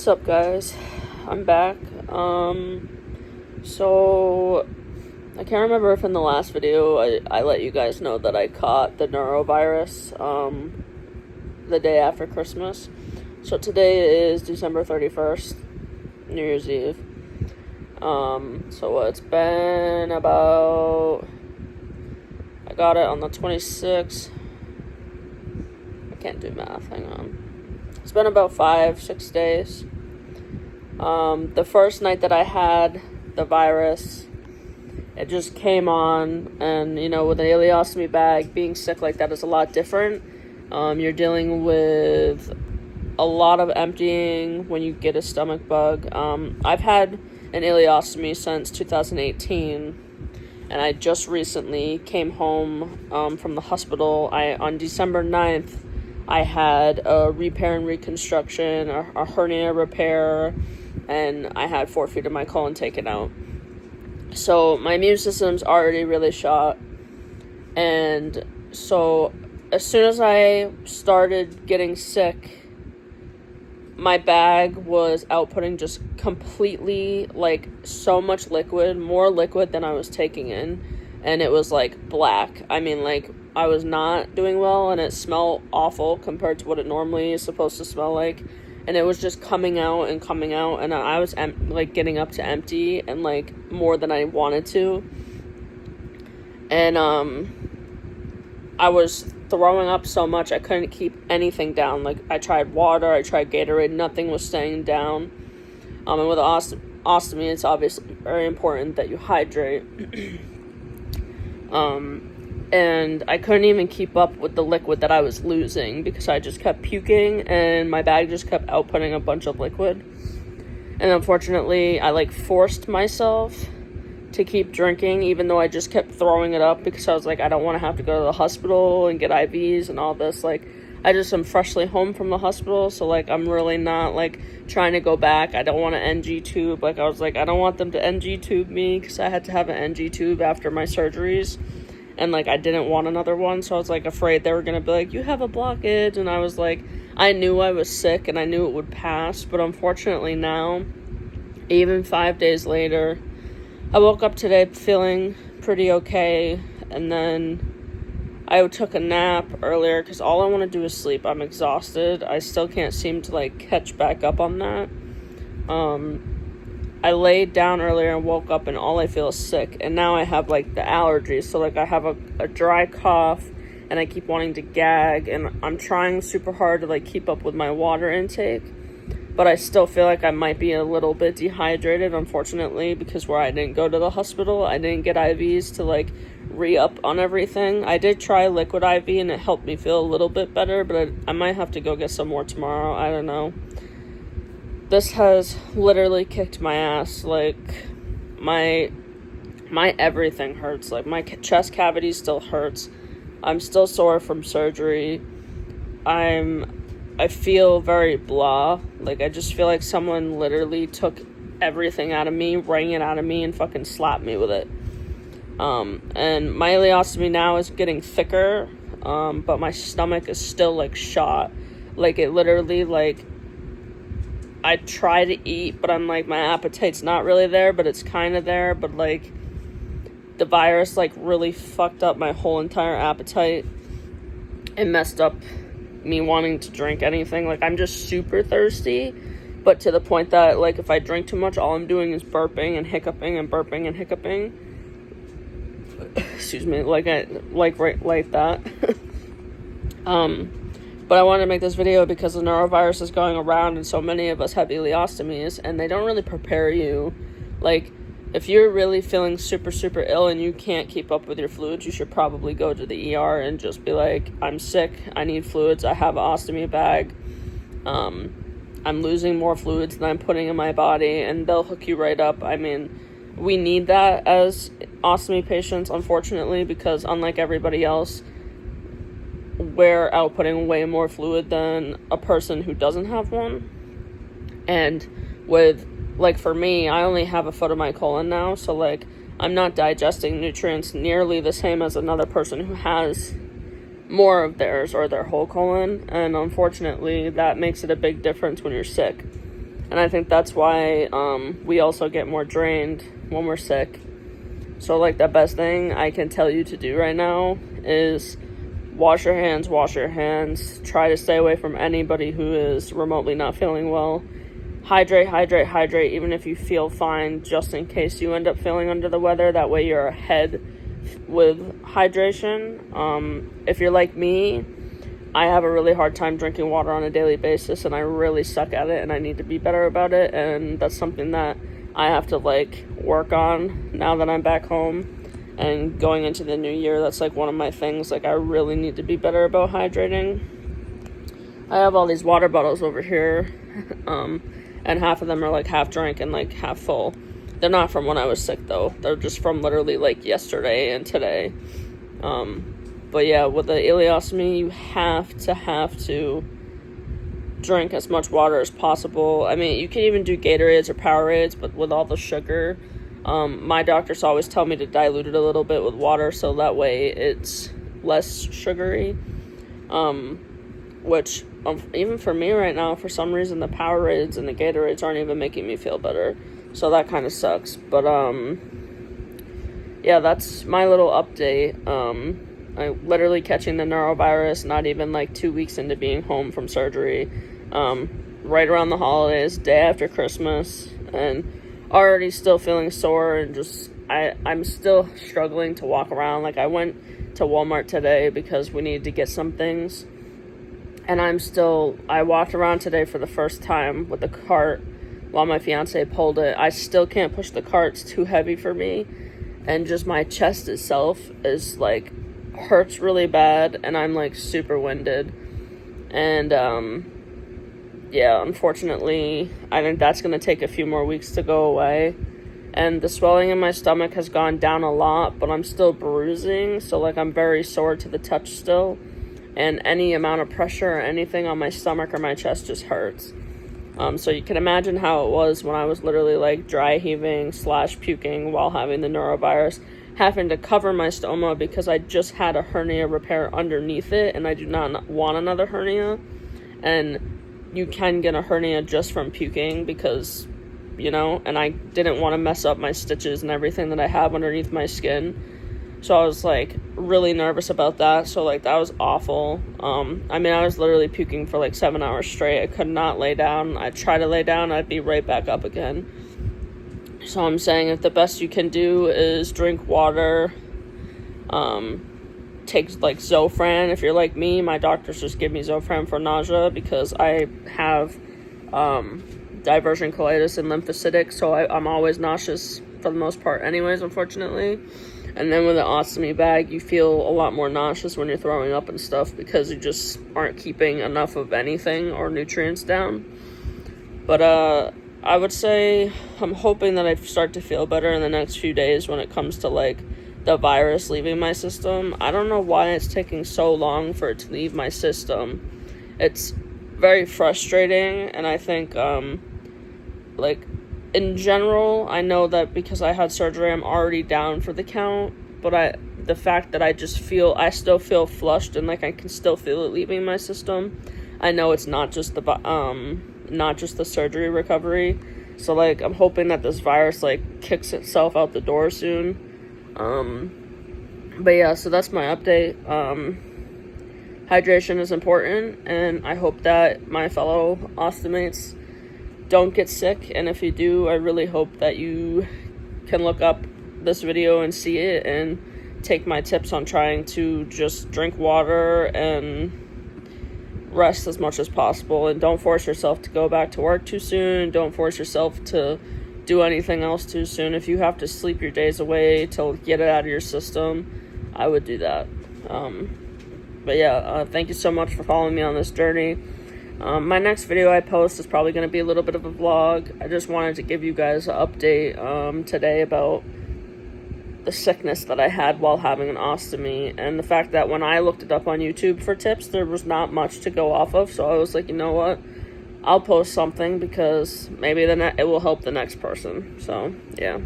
What's up, guys? I'm back. So I can't remember if in the last video I let you guys know that I caught the Norovirus the day after Christmas. So today is December 31st, New Year's Eve. So it's been about, I got it on the 26th. I can't do math, hang on. It's been about 5-6 days. The first night that I had the virus, it just came on, and with an ileostomy bag, being sick like that is a lot different. You're dealing with a lot of emptying when you get a stomach bug. I've had an ileostomy since 2018, and I just recently came home from the hospital. On December 9th, I had a repair and reconstruction, a hernia repair, and I had 4 feet of my colon taken out. So my immune system's already really shot. And so as soon as I started getting sick, my bag was outputting just completely, so much liquid, more liquid than I was taking in. And it was, black. I was not doing well, and it smelled awful compared to what it normally is supposed to smell like. And it was just coming out, and I was, getting up to empty, and, more than I wanted to. And, I was throwing up so much, I couldn't keep anything down. I tried water, I tried Gatorade, nothing was staying down. And with ostomy, it's obviously very important that you hydrate. And I couldn't even keep up with the liquid that I was losing because I just kept puking, and my bag just kept outputting a bunch of liquid. And unfortunately, I forced myself to keep drinking, even though I just kept throwing it up because I was I don't want to have to go to the hospital and get IVs and all this. I just am freshly home from the hospital, so I'm really not trying to go back. I don't want an NG tube. I was I don't want them to NG tube me because I had to have an NG tube after my surgeries. And, I didn't want another one, so I was, afraid they were going to be you have a blockage, and I was, I knew I was sick, and I knew it would pass, but unfortunately now, even 5 days later, I woke up today feeling pretty okay, and then I took a nap earlier, because all I want to do is sleep. I'm exhausted. I still can't seem to, catch back up on that. I laid down earlier and woke up, and all I feel is sick. And now I have, the allergies. So, I have a dry cough, and I keep wanting to gag. And I'm trying super hard to, keep up with my water intake. But I still feel I might be a little bit dehydrated, unfortunately, because where I didn't go to the hospital, I didn't get IVs to, re-up on everything. I did try liquid IV, and it helped me feel a little bit better. But I might have to go get some more tomorrow. I don't know. This has literally kicked my ass. My everything hurts. My chest cavity still hurts. I'm still sore from surgery. I feel very blah. I just feel someone literally took everything out of me, rang it out of me, and fucking slapped me with it. And my ileostomy now is getting thicker, but my stomach is still, shot. It literally, I try to eat, but I'm my appetite's not really there, but it's kind of there. But the virus really fucked up my whole entire appetite and messed up me wanting to drink anything. I'm just super thirsty, but to the point that if I drink too much, all I'm doing is burping and hiccuping and burping and hiccuping. Excuse me, right like that. But I wanted to make this video because the norovirus is going around, and so many of us have ileostomies, and they don't really prepare you. If you're really feeling super, super ill and you can't keep up with your fluids, you should probably go to the ER and just be I'm sick, I need fluids, I have an ostomy bag, I'm losing more fluids than I'm putting in my body, and they'll hook you right up. We need that as ostomy patients, unfortunately, because unlike everybody else, we're outputting way more fluid than a person who doesn't have one. And with, for me, I only have a foot of my colon now, so, I'm not digesting nutrients nearly the same as another person who has more of theirs or their whole colon, and unfortunately, that makes it a big difference when you're sick. And I think that's why we also get more drained when we're sick. So, like, the best thing I can tell you to do right now is wash your hands, try to stay away from anybody who is remotely not feeling well. Hydrate, even if you feel fine, just in case you end up feeling under the weather. That way you're ahead with hydration. If you're like me, I have a really hard time drinking water on a daily basis, and I really suck at it, and I need to be better about it, and that's something that I have to, like, work on now that I'm back home. And going into the new year, that's, like, one of my things. Like, I really need to be better about hydrating. I have all these water bottles over here, and half of them are, like, half drank and, like, half full. They're not from when I was sick, though. They're just from literally, like, yesterday and today. But yeah, with the ileostomy, you have to drink as much water as possible. I mean, you can even do Gatorades or Powerades, but with all the sugar, my doctors always tell me to dilute it a little bit with water, so that way it's less sugary. Which, even for me right now, for some reason, the Powerades and the Gatorades aren't even making me feel better. So that kind of sucks. But, yeah, that's my little update. I'm literally catching the norovirus not even, like, 2 weeks into being home from surgery. Right around the holidays, day after Christmas, and already still feeling sore, and just, I'm still struggling to walk around. Like, I went to Walmart today because we needed to get some things, and I walked around today for the first time with the cart while my fiance pulled it. I still can't push the cart, it's too heavy for me, and just my chest itself is, like, hurts really bad, and I'm, like, super winded. And yeah, unfortunately, I think that's going to take a few more weeks to go away. And the swelling in my stomach has gone down a lot, but I'm still bruising, so, like, I'm very sore to the touch still. And any amount of pressure or anything on my stomach or my chest just hurts. So you can imagine how it was when I was literally, like, dry heaving / puking while having the norovirus, having to cover my stoma because I just had a hernia repair underneath it, and I do not want another hernia. And you can get a hernia just from puking because, you know, and I didn't want to mess up my stitches and everything that I have underneath my skin. So I was, like, really nervous about that. So, like, that was awful. I mean, I was literally puking for, like, 7 hours straight. I could not lay down. I'd try to lay down, I'd be right back up again. So I'm saying if the best you can do is drink water, take, like, Zofran. If you're like me, my doctors just give me Zofran for nausea because I have diversion colitis and lymphocytic, so I'm always nauseous for the most part anyways, unfortunately. And then with the ostomy bag, you feel a lot more nauseous when you're throwing up and stuff because you just aren't keeping enough of anything or nutrients down. But I would say I'm hoping that I start to feel better in the next few days when it comes to, like, the virus leaving my system. I don't know why it's taking so long for it to leave my system. It's very frustrating, and I think, like, in general, I know that because I had surgery, I'm already down for the count, but the fact that I still feel flushed and, like, I can still feel it leaving my system. I know it's not just the surgery recovery, so, like, I'm hoping that this virus, like, kicks itself out the door soon. But yeah, so that's my update. Hydration is important, and I hope that my fellow ostomates don't get sick, and if you do, I really hope that you can look up this video and see it and take my tips on trying to just drink water and rest as much as possible, and don't force yourself to go back to work too soon. Don't force yourself to do anything else too soon. If you have to sleep your days away to get it out of your system, I would do that. But yeah, thank you so much for following me on this journey. My next video I post is probably going to be a little bit of a vlog. I just wanted to give you guys an update today about the sickness that I had while having an ostomy, and the fact that when I looked it up on YouTube for tips, there was not much to go off of, so I was like, you know what, I'll post something because maybe it will help the next person. So yeah.